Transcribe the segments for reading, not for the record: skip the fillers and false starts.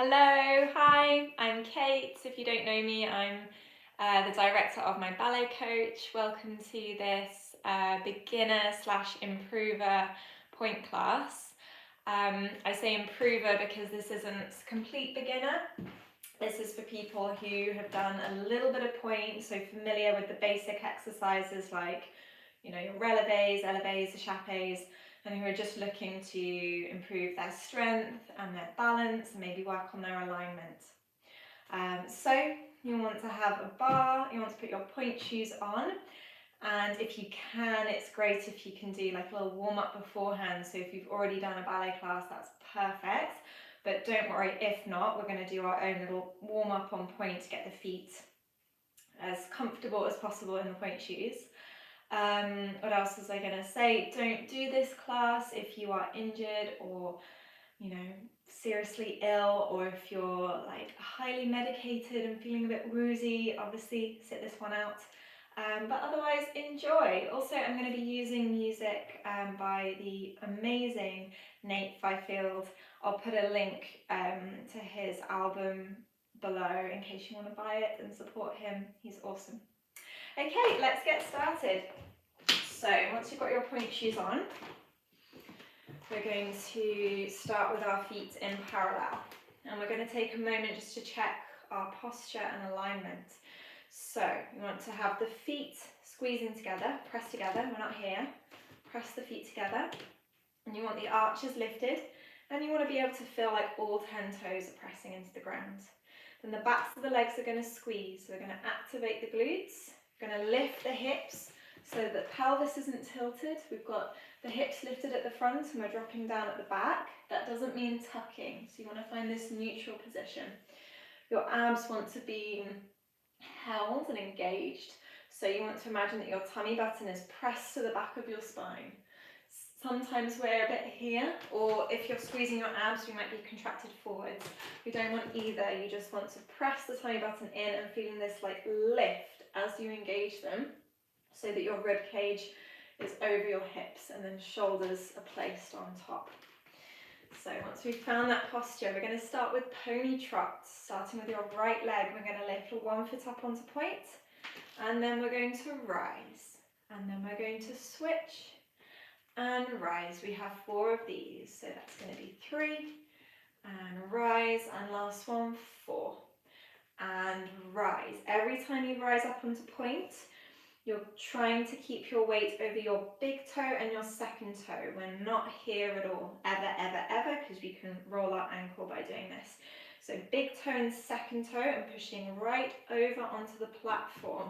Hello, hi, I'm Kate. If you don't know me, I'm the director of my ballet coach. Welcome to this beginner slash improver point class. I say improver because this isn't complete beginner. This is for people who have done a little bit of point, so familiar with the basic exercises like, your releves, eleves, echappes, and who are just looking to improve their strength and their balance and maybe work on their alignment. So you want to have a bar, you want to put your point shoes on, and if you can, it's great if you can do like a little warm-up beforehand. So if you've already done a ballet class, that's perfect. But don't worry, if not, we're going to do our own little warm-up on point to get the feet as comfortable as possible in the point shoes. What else was I going to say? Don't do this class if you are injured or, seriously ill, or if you're like highly medicated and feeling a bit woozy. Obviously, sit this one out. But otherwise, enjoy. Also, I'm going to be using music by the amazing Nate Fifield. I'll put a link to his album below in case you want to buy it and support him. He's awesome. Okay, let's get started. So once you've got your point shoes on, we're going to start with our feet in parallel. And we're going to take a moment just to check our posture and alignment. So you want to have the feet squeezing together, press together, we're not here. Press the feet together. And you want the arches lifted. And you want to be able to feel like all 10 toes are pressing into the ground. Then the backs of the legs are going to squeeze. So we're going to activate the glutes. We're going to lift the hips so that the pelvis isn't tilted. We've got the hips lifted at the front and we're dropping down at the back. That doesn't mean tucking. So you want to find this neutral position. Your abs want to be held and engaged. So you want to imagine that your tummy button is pressed to the back of your spine. Sometimes we're a bit here, or if you're squeezing your abs, you might be contracted forwards. We don't want either. You just want to press the tummy button in and feeling this like lift as you engage them, so that your rib cage is over your hips and then shoulders are placed on top. So once we've found that posture, we're going to start with pony trots. Starting with your right leg, we're going to lift one foot up onto point, and then we're going to rise, and then we're going to switch and rise. We have 4 of these, so that's going to be 3, and rise, and last one, 4, and rise. Every time you rise up onto point, you're trying to keep your weight over your big toe and your second toe. We're not here at all, ever, ever, ever, because we can roll our ankle by doing this. So big toe and second toe and pushing right over onto the platform.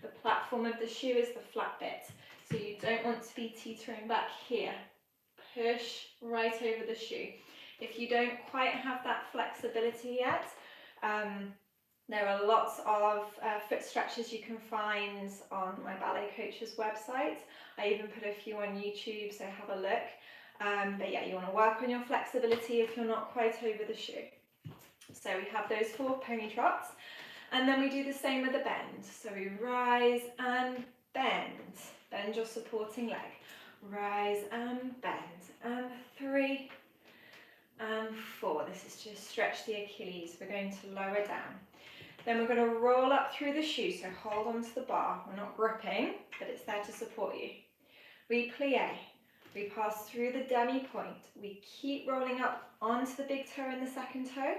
The platform of the shoe is the flat bit, so you don't want to be teetering back here. Push right over the shoe. If you don't quite have that flexibility yet, there are lots of foot stretches you can find on my ballet coach's website. I even put a few on YouTube, so have a look. But yeah, you want to work on your flexibility if you're not quite over the shoe. So we have those 4 pony trots, and then we do the same with the bend. So we rise and bend. Bend your supporting leg. Rise and bend. And 3 and 4. This is to stretch the Achilles. We're going to lower down. Then we're going to roll up through the shoe, so hold onto the bar. We're not gripping, but it's there to support you. We plie. We pass through the demi-point. We keep rolling up onto the big toe and the second toe.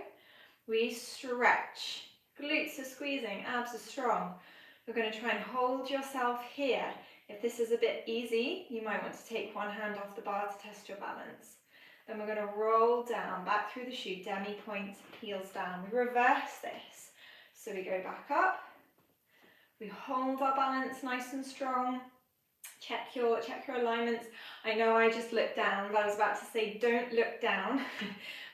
We stretch. Glutes are squeezing, abs are strong. We're going to try and hold yourself here. If this is a bit easy, you might want to take one hand off the bar to test your balance. Then we're going to roll down, back through the shoe, demi-point, heels down. We reverse this. So we go back up, we hold our balance nice and strong, check your alignments. I know I just looked down, but I was about to say don't look down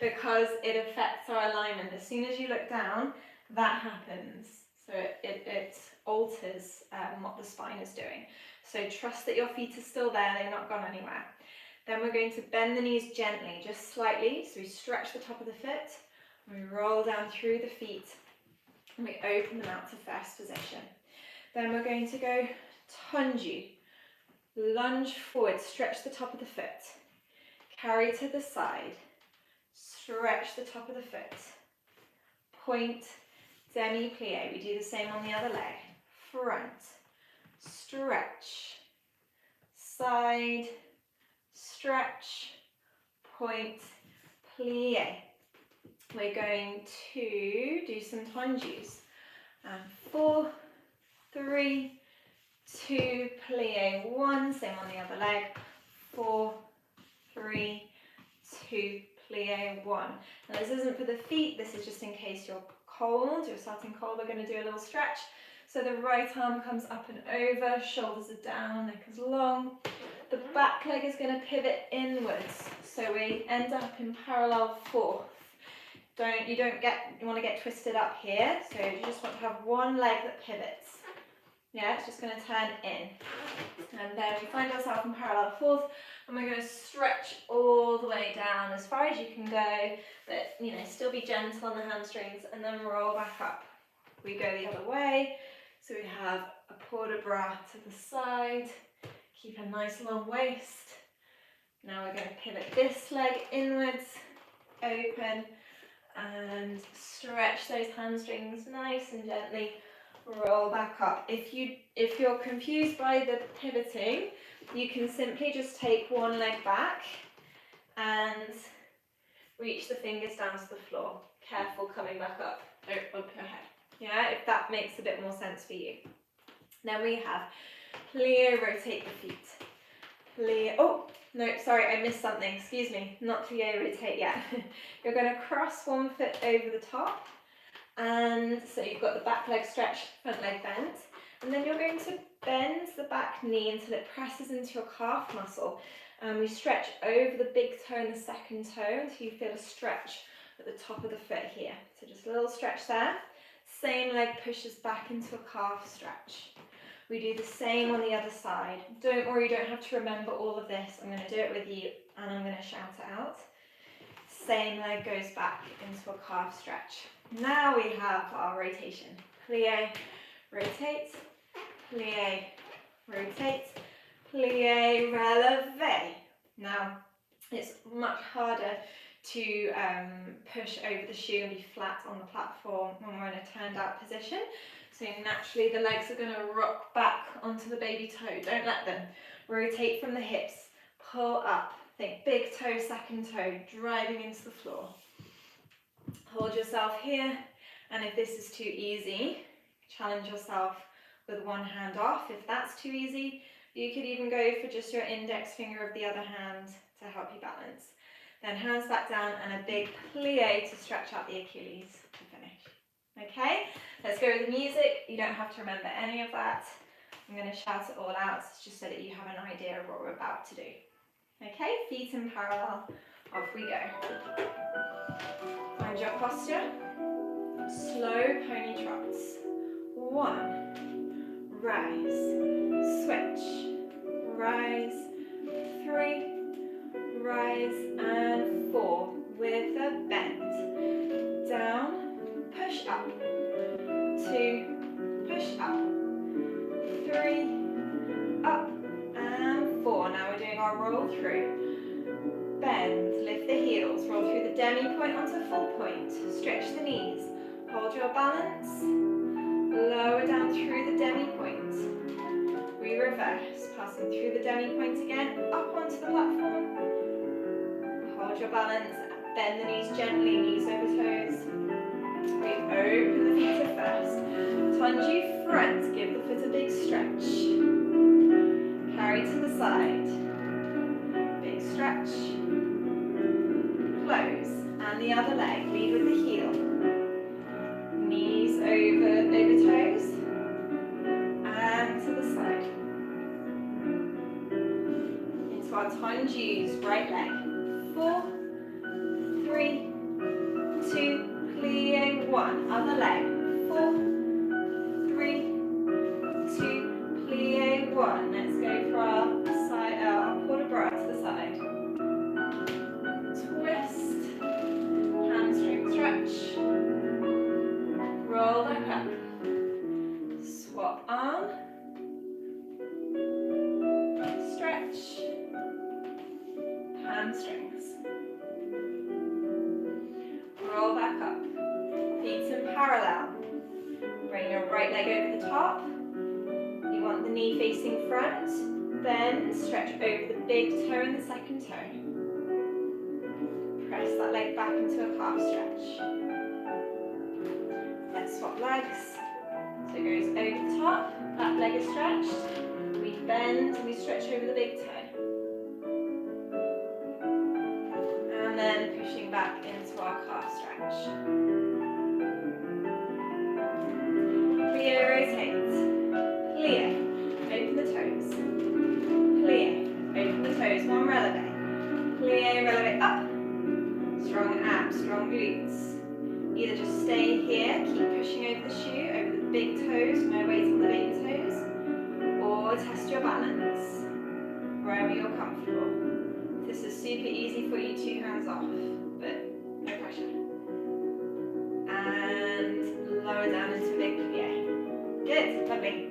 because it affects our alignment. As soon as you look down, that happens. So it alters what the spine is doing. So trust that your feet are still there, they're not gone anywhere. Then we're going to bend the knees gently, just slightly. So we stretch the top of the foot, we roll down through the feet, and we open them out to first position. Then we're going to go Tendu. Lunge forward, stretch the top of the foot. Carry to the side. Stretch the top of the foot. point, demi plie. We do the same on the other leg. Front, stretch, side, stretch, point, plie. We're going to do some tendus. And 4, 3, 2, plie 1, same on the other leg. 4, 3, 2, plie 1. Now this isn't for the feet, this is just in case you're cold, you're starting cold. We're going to do a little stretch. So the right arm comes up and over, shoulders are down, neck is long. The back leg is going to pivot inwards, so we end up in parallel fourth. You want to get twisted up here, so you just want to have one leg that pivots. Yeah, it's just going to turn in. And then we find ourselves in parallel fourth, and we're going to stretch all the way down as far as you can go, but still be gentle on the hamstrings, and then roll back up. We go the other way, so we have a port de bras to the side, keep a nice long waist. Now we're going to pivot this leg inwards, open, and stretch those hamstrings nice and gently. Roll back up. If you're confused by the pivoting, you can simply just take one leg back and reach the fingers down to the floor. Careful coming back up. Don't bump your head. Yeah, if that makes a bit more sense for you. Then we have plie, rotate the feet. Plie. Oh, no, sorry, I missed something. Excuse me. Not plie, rotate yet. You're going to cross one foot over the top. And so you've got the back leg stretched, front leg bent, and then you're going to bend the back knee until it presses into your calf muscle. And we stretch over the big toe and the second toe until you feel a stretch at the top of the foot here. So just a little stretch there. Same leg pushes back into a calf stretch. We do the same on the other side. Don't worry, you don't have to remember all of this. I'm going to do it with you and I'm going to shout it out. Same leg goes back into a calf stretch. Now we have our rotation. Plie, rotate, plie, rotate, plie, releve. Now, it's much harder to push over the shoe and be flat on the platform when we're in a turned out position. So naturally the legs are going to rock back onto the baby toe. Don't let them. Rotate from the hips, pull up. Think big toe, second toe, driving into the floor. Hold yourself here, and if this is too easy, challenge yourself with one hand off. If that's too easy, you could even go for just your index finger of the other hand to help you balance. Then hands back down and a big plie to stretch out the Achilles to finish. Okay, let's go with the music. You don't have to remember any of that. I'm going to shout it all out just so that you have an idea of what we're about to do. Okay, feet in parallel, off we go. Find your posture, slow pony trots. 1, rise, switch, rise, 3, rise, and 4, with a bend, down, push up, 2, push up, 3, up, and 4. Now we're doing our roll through. Bend, lift the heels, roll through the demi point onto full point, stretch the knees, hold your balance, lower down through the demi point. We reverse, passing through the demi point again, up onto the platform. Hold your balance, bend the knees gently, knees over toes. We open the feet at first. Tendu front, give the foot a big stretch. Carry to the side. Big stretch. Close. And the other leg, lead with the heel. Knees over toes. And to the side. Into our tendus, right leg. 4, 3, 2, plie 1. Other leg. 4, 3, 2, plie 1. Let's go for our side, our port de bras to the side. Twist, hamstring stretch. Roll back up. Swap arm. Stretch. Hamstrings. Roll back up. Feet in Bend, stretch over the big toe and the second toe. Press that leg back into a calf stretch. Let's swap legs. So it goes over the top, that leg is stretched. We bend and we stretch over the big toe. And then pushing back into our calf stretch. Plie, rotate. Plie, open the toes. Plie, open the toes. One releve. Plie, releve up. Strong abs, strong glutes. Either just stay here, keep pushing over the shoe, over the big toes, no weight on the baby toes, or test your balance, wherever you're comfortable. This is super easy for you, 2 hands off, but no pressure. And lower down into a big plie. Good, lovely.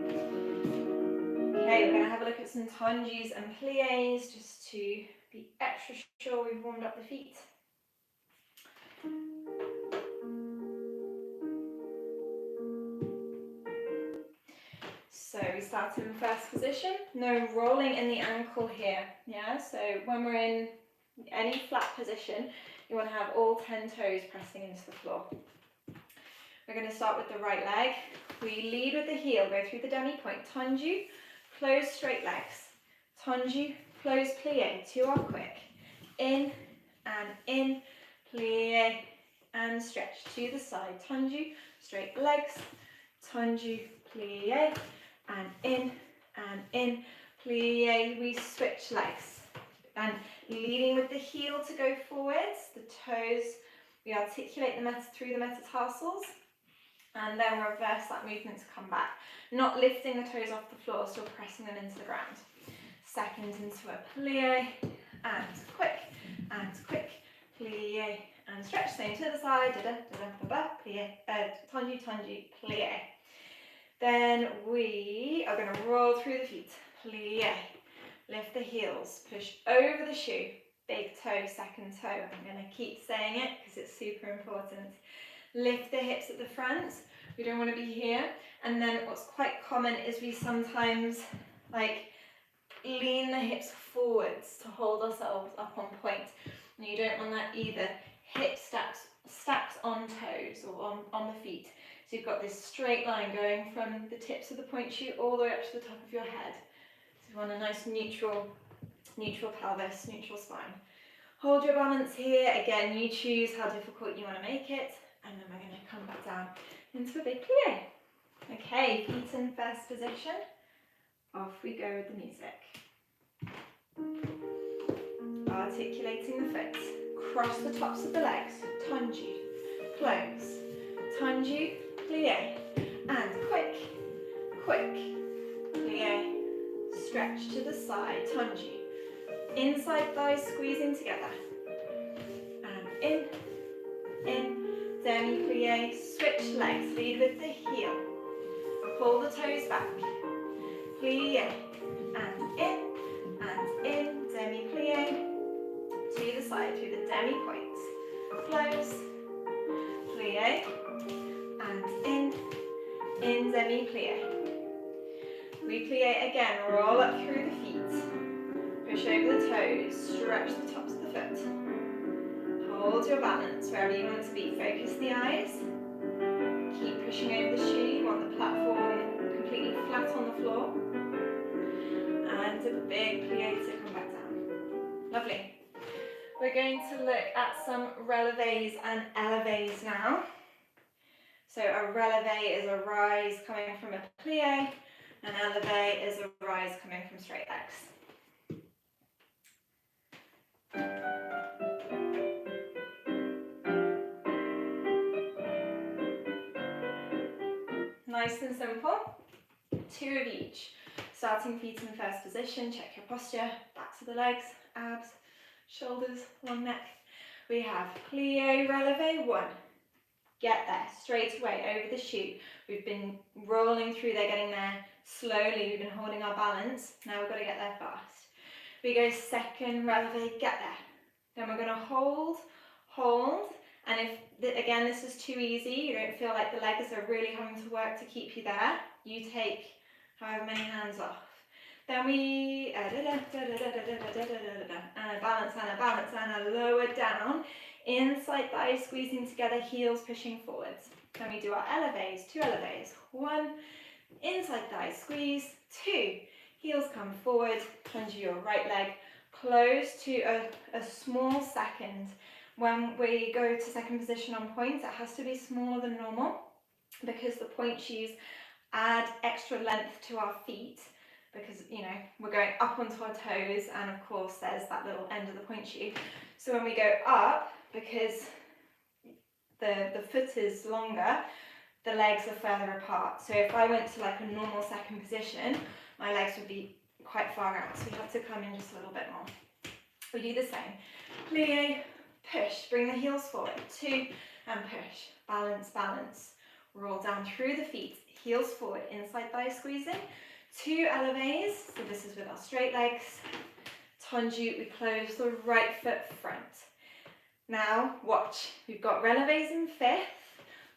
Okay, we're going to have a look at some tendus and plies, just to be extra sure we've warmed up the feet. So we start in first position, no rolling in the ankle here, yeah? So when we're in any flat position, you want to have all 10 toes pressing into the floor. We're going to start with the right leg. We lead with the heel, go through the demi-pointe, tendu, close straight legs, tendu, close plie, 2 are quick, in, plie, and stretch to the side, tendu, straight legs, tendu, plie, and in, plie, we switch legs. And leading with the heel to go forwards, the toes, we articulate through the metatarsals, and then reverse that movement to come back. Not lifting the toes off the floor, still pressing them into the ground. Second into a plie, and quick, plie, and stretch, same to the side, plie, tendu, plie. Then we are going to roll through the feet, plie, lift the heels, push over the shoe, big toe, second toe. I'm going to keep saying it because it's super important. Lift the hips at the front, we don't want to be here. And then what's quite common is we sometimes lean the hips forwards to hold ourselves up on point. And you don't want that either. Hip stacks on toes or on the feet. So you've got this straight line going from the tips of the pointe shoe all the way up to the top of your head. So you want a nice neutral pelvis, neutral spine. Hold your balance here. Again, you choose how difficult you want to make it. And then we're going to come back down into a big plie. Okay, feet in first position. Off we go with the music. Articulating the foot. Cross the tops of the legs. Tendu, close. Tendu, plie. And quick, plie. Stretch to the side. Tendu. Inside thighs squeezing together. And in, demi-plie, switch legs, lead with the heel. Pull the toes back. Plie, and in, demi-plie. To the side, through the demi-pointe. Close, plie, and in, demi-plie. We plie again, roll up through the feet. Push over the toes, stretch the tops of the foot. Hold your balance wherever you want to be. Focus the eyes. Keep pushing over the shoe. You want the platform completely flat on the floor. And a big plie to come back down. Lovely. We're going to look at some releves and eleves now. So a releve is a rise coming from a plie. An eleve is a rise coming from straight legs. Nice and simple. 2 of each. Starting feet in first position, check your posture, backs of the legs, abs, shoulders, long neck. We have plie, releve, 1. Get there, straight away, over the shoe. We've been rolling through there, getting there slowly. We've been holding our balance. Now we've got to get there fast. We go second, releve, get there. Then we're going to hold, and if, again, this is too easy, you don't feel like the legs are really having to work to keep you there, you take however many hands off. Then we and a balance and a lower down. Inside thighs squeezing together, heels pushing forwards. Then we do our eleves, 2 eleves. 1, inside thighs squeeze. 2, heels come forward. Plunge your right leg close to a small second. When we go to second position on pointe, it has to be smaller than normal because the pointe shoes add extra length to our feet because, you know, we're going up onto our toes, and of course there's that little end of the pointe shoe. So when we go up, because the foot is longer, the legs are further apart. So if I went to like a normal second position, my legs would be quite far out, so we have to come in just a little bit more. We do the same. Plie, push, bring the heels forward, 2, and push, balance, balance. Roll down through the feet, heels forward, inside thigh squeezing, 2 eleves, so this is with our straight legs. Tendu, we close the right foot front. Now watch, we've got releves in 5th,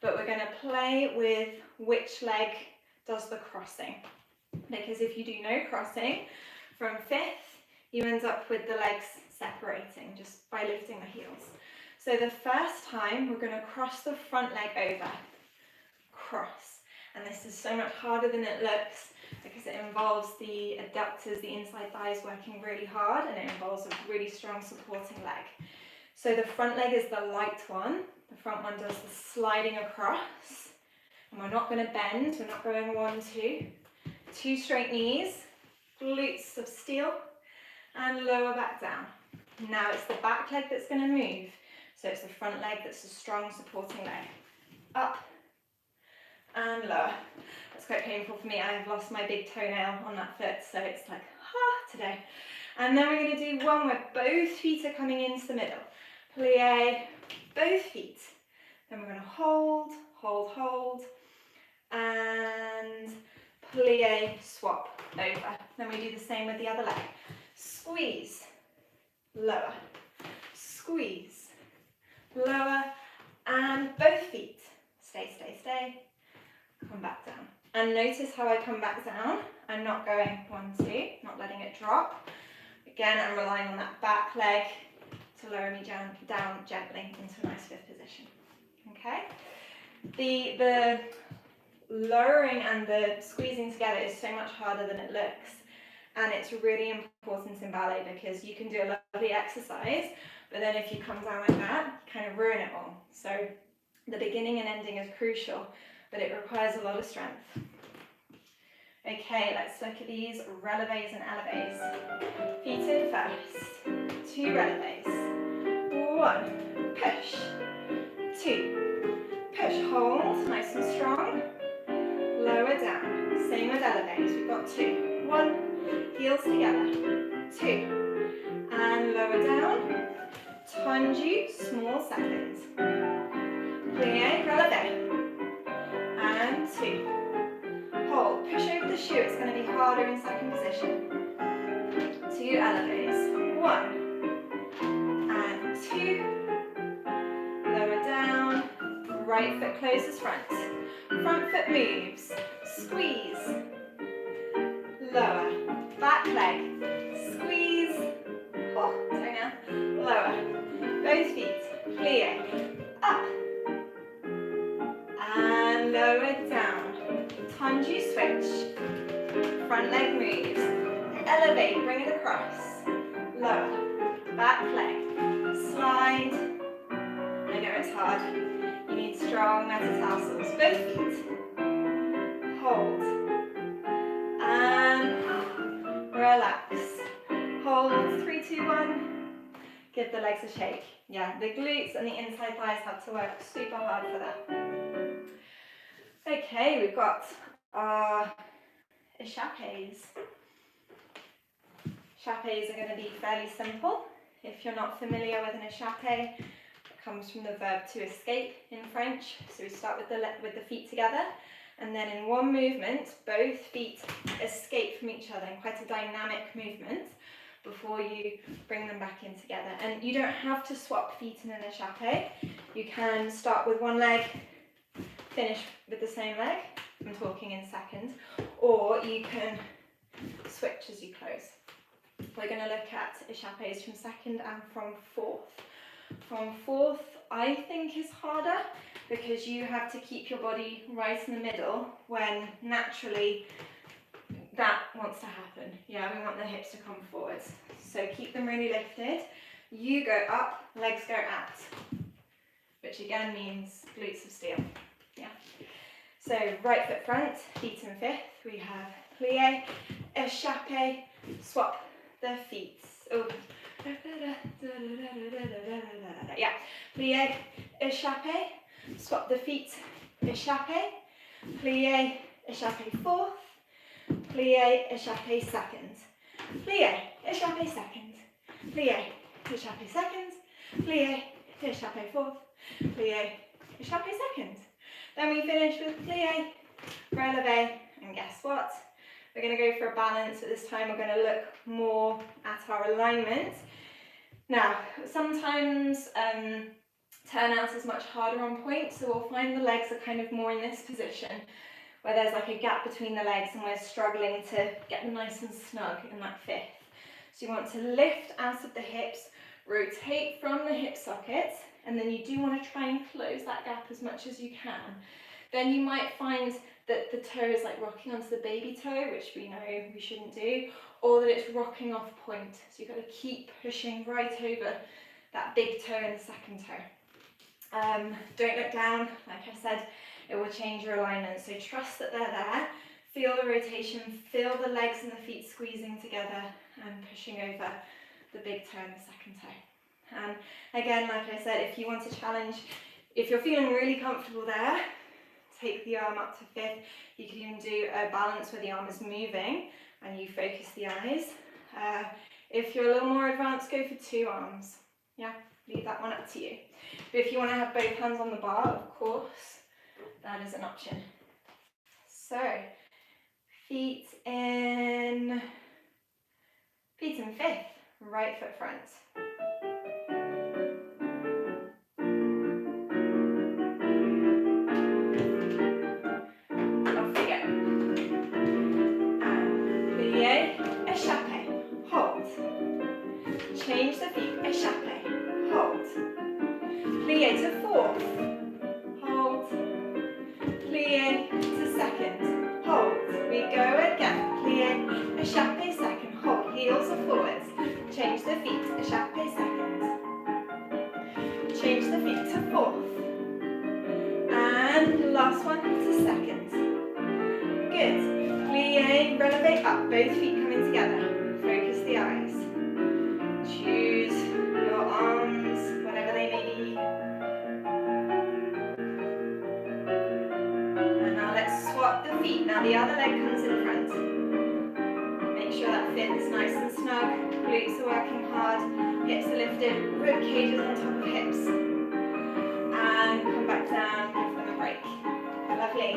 but we're going to play with which leg does the crossing. Because if you do no crossing from 5th, you end up with the legs separating just by lifting the heels. So the first time we're going to cross the front leg over, cross. And this is so much harder than it looks because it involves the adductors, the inside thighs working really hard, and it involves a really strong supporting leg. So the front leg is the light one. The front one does the sliding across. And we're not going to bend, we're not going 1, 2. 2 straight knees, glutes of steel, and lower back down. Now it's the back leg that's going to move. So it's the front leg that's a strong supporting leg. Up and lower. That's quite painful for me. I have lost my big toenail on that foot, so it's like, today. And then we're going to do one where both feet are coming into the middle. Plie, both feet. Then we're going to hold, hold, hold, and plie, swap over. Then we do the same with the other leg. Squeeze, lower, squeeze, lower, and both feet. Stay, stay, stay. Come back down. And notice how I come back down. I'm not going 1, 2, not letting it drop. Again, I'm relying on that back leg to lower me down gently into a nice 5th position. Okay? The lowering and the squeezing together is so much harder than it looks. And it's really important in ballet because you can do a lovely exercise, but then if you come down like that, you kind of ruin it all. So the beginning and ending is crucial, but it requires a lot of strength. Okay, let's look at these releves and eleves. Feet in first. 2 releves. 1, push. 2, push, hold, nice and strong. Lower down. Same with eleves. We've got 2. 1, heels together. 2, and lower down. Tendu, small seconds. Plie, releve. And 2. Hold, push over the shoe, it's going to be harder in second position. 2 eleves, 1, and 2, lower down, right foot closes front foot moves, squeeze, lower, back leg, squeeze, toenail, lower, both feet, plie, up, and lower down. Tendu switch, front leg moves, elevate, bring it across, lower, back leg, slide, I know it's hard, you need strong metatarsals, both feet, hold, and relax, hold, 3, 2, 1, give the legs a shake. Yeah, the glutes and the inside thighs have to work super hard for that. Okay, we've got our Echappes. Echappes are going to be fairly simple. If you're not familiar with an Echappe, it comes from the verb to escape in French. So we start with the feet together, and then in one movement, both feet escape from each other in quite a dynamic movement before you bring them back in together. And you don't have to swap feet in an Echappe. You can start with one leg, finish with the same leg. I'm talking in seconds. Or you can switch as you close. We're going to look at Echappes from second and from fourth. From fourth, I think is harder because you have to keep your body right in the middle when naturally that wants to happen. Yeah, we want the hips to come forwards. So keep them really lifted. You go up, legs go out, which again means glutes of steel. Yeah. So right foot front, feet in fifth. We have plie, echappe, swap the feet. Oh. Yeah. Plie, echappe, swap the feet, echappe, plie, echappe fourth, plie, echappe second, plie, echappe second, plie, echappe second, plie, echappe fourth, plie, echappe second. Then we finish with plie, releve, and guess what? We're going to go for a balance, but this time we're going to look more at our alignment. Now, sometimes turnout is much harder on point, so we'll find the legs are kind of more in this position, where there's like a gap between the legs and we're struggling to get them nice and snug in that fifth. So you want to lift out of the hips, rotate from the hip socket, and then you do want to try and close that gap as much as you can. Then you might find that the toe is like rocking onto the baby toe, which we know we shouldn't do, or that it's rocking off point. So you've got to keep pushing right over that big toe and the second toe. Don't look down, like I said, it will change your alignment. So trust that they're there, feel the rotation, feel the legs and the feet squeezing together and pushing over the big toe and the second toe. And again, like I said, if you want to challenge, if you're feeling really comfortable there, take the arm up to fifth. You can even do a balance where the arm is moving and you focus the eyes. If you're a little more advanced, go for two arms. Yeah, leave that one up to you. But if you want to have both hands on the bar, of course, that is an option. So, feet in fifth, right foot front. Change the feet, echappe, hold. Plie to fourth, hold. Plie to second, hold. We go again, plie, echappe second, hold. Heels are forwards. Change the feet, echappe second. Change the feet to fourth. And last one to second. Good. Plie, releve up, both feet coming together. Focus the eyes. Choose your arms, whatever they may be. And now let's swap the feet. Now the other leg comes in front. Make sure that fit is nice and snug. Glutes are working hard. Hips are lifted. Rib cages on top of hips. And come back down. Give them a break. Lovely.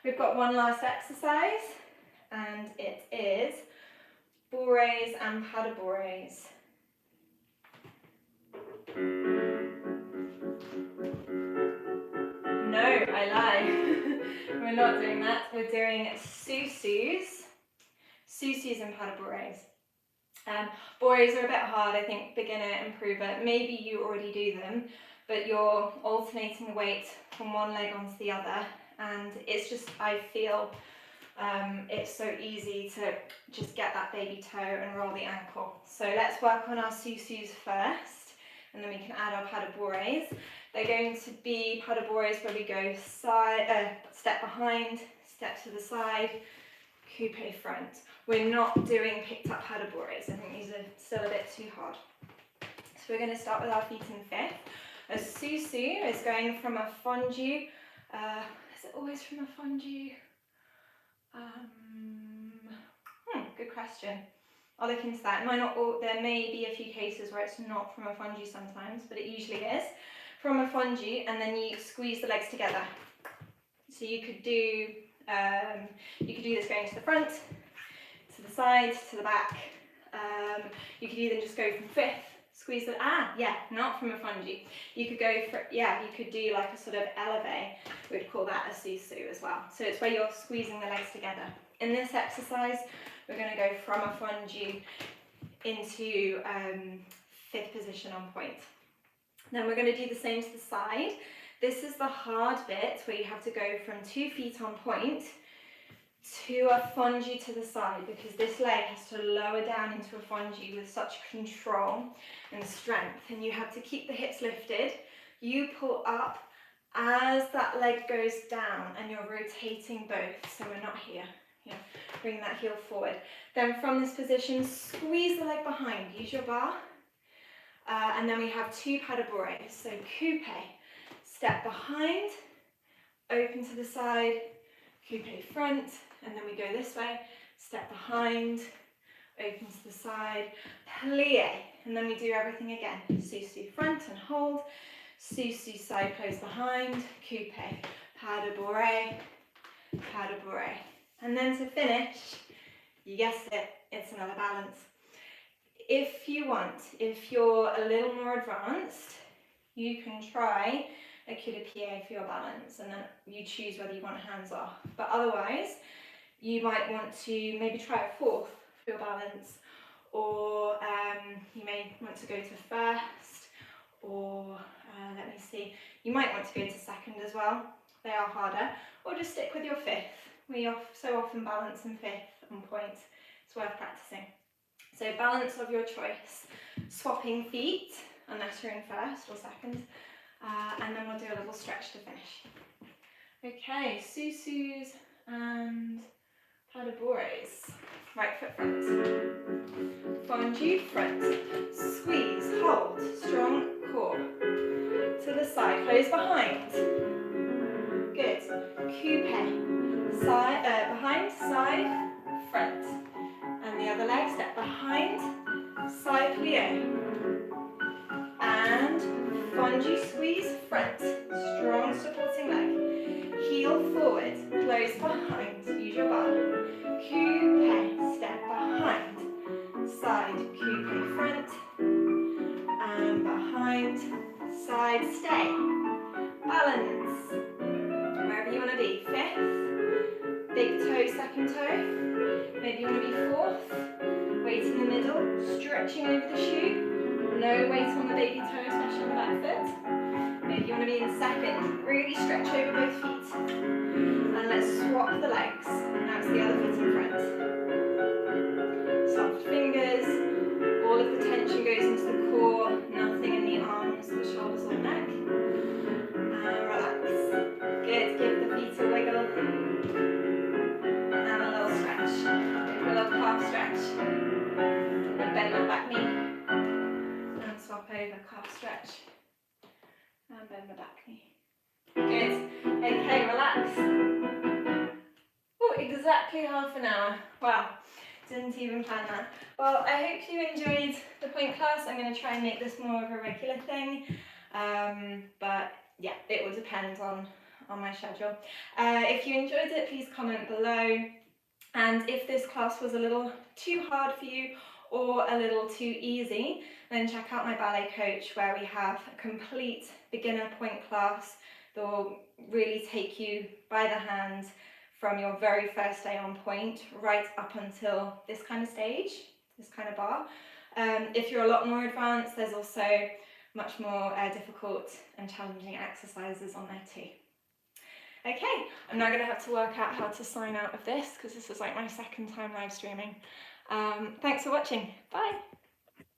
We've got one last exercise. And it is bourrees and pas de bourrees. No, I lie. We're not doing that. We're doing Susus. Susus and pas de bourrees. Bourrees are a bit hard, I think, beginner, improver. Maybe you already do them, but you're alternating the weight from one leg onto the other. And it's just, I feel, it's so easy to just get that baby toe and roll the ankle. So let's work on our Susus first, and then we can add our pas de bourrees. They're going to be pas de bourrees where we go side, step behind, step to the side, coupe front. We're not doing picked up pas de bourrees. I think these are still a bit too hard. So we're going to start with our feet in fifth. A Susu is going from a fondu. Is it always from a fondu? Good question. I'll look into that. It might not all, there may be a few cases where it's not from a fondu sometimes, but it usually is from a fondu, and then you squeeze the legs together. So you could do this going to the front, to the side, to the back. You could even just go from fifth, squeeze the, not from a fondu. You could go for, you could do like a sort of eleve. We'd call that a Susu as well. So it's where you're squeezing the legs together. In this exercise, we're going to go from a fondu into fifth position on point. Then we're going to do the same to the side. This is the hard bit where you have to go from 2 feet on point to a fondu to the side, because this leg has to lower down into a fondu with such control and strength, and you have to keep the hips lifted. You pull up as that leg goes down and you're rotating both, so we're not here. Yeah, bring that heel forward. Then from this position, squeeze the leg behind, use your bar. And then we have 2 pas de bourree. So coupe, step behind, open to the side, coupe front, and then we go this way, step behind, open to the side, plie, and then we do everything again. Susu front and hold, Susu side close behind, coupe, pas de bourree, pas de bourree. And then to finish, you guessed it, it's another balance. If you want, if you're a little more advanced, you can try a coup de pied for your balance, and then you choose whether you want hands off. But otherwise, you might want to maybe try a fourth for your balance, or you may want to go to first, or let me see, you might want to go to second as well. They are harder, or just stick with your fifth. We so often balance in fifth on point. It's worth practicing. So balance of your choice. Swapping feet, unless you're in first or second, and then we'll do a little stretch to finish. Okay, Susus and pas de bourrees. Right foot front. Fondu front. Squeeze, hold, strong core. To the side, close behind. Good. Coupe. Side, behind, side, front. And the other leg, step behind, side plie. And fondu squeeze, front. Strong supporting leg. Heel forward, close behind. Use your bar. Coupe, step behind. Side, coupe front. And behind, side, stay. Balance. Wherever you want to be. Fifth, big toe, second toe. Maybe you want to be fourth. Weight in the middle, stretching over the shoe. No weight on the baby toe, especially on the back foot. Maybe you want to be in second. Really stretch over both feet. And let's swap the legs. Now it's the other foot in front. Soft fingers. All of the tension goes into the core. Nothing in the arms, the shoulders or neck. And relax. Good. Give the feet a wiggle. And a little stretch. A little calf stretch. And bend that back knee. And swap over, calf stretch. And bend the back knee. Good. Okay, relax. Oh, exactly half an hour. Wow. Didn't even plan that. Well, I hope you enjoyed the point class. I'm going to try and make this more of a regular thing. But yeah, it will depend on my schedule. If you enjoyed it, please comment below. And if this class was a little too hard for you or a little too easy, then check out my ballet coach, where we have a complete beginner point class that will really take you by the hand from your very first day on point right up until this kind of stage, this kind of bar. If you're a lot more advanced, there's also much more difficult and challenging exercises on there too. Okay, I'm now going to have to work out how to sign out of this, because this is like my second time live streaming. Thanks for watching. Bye.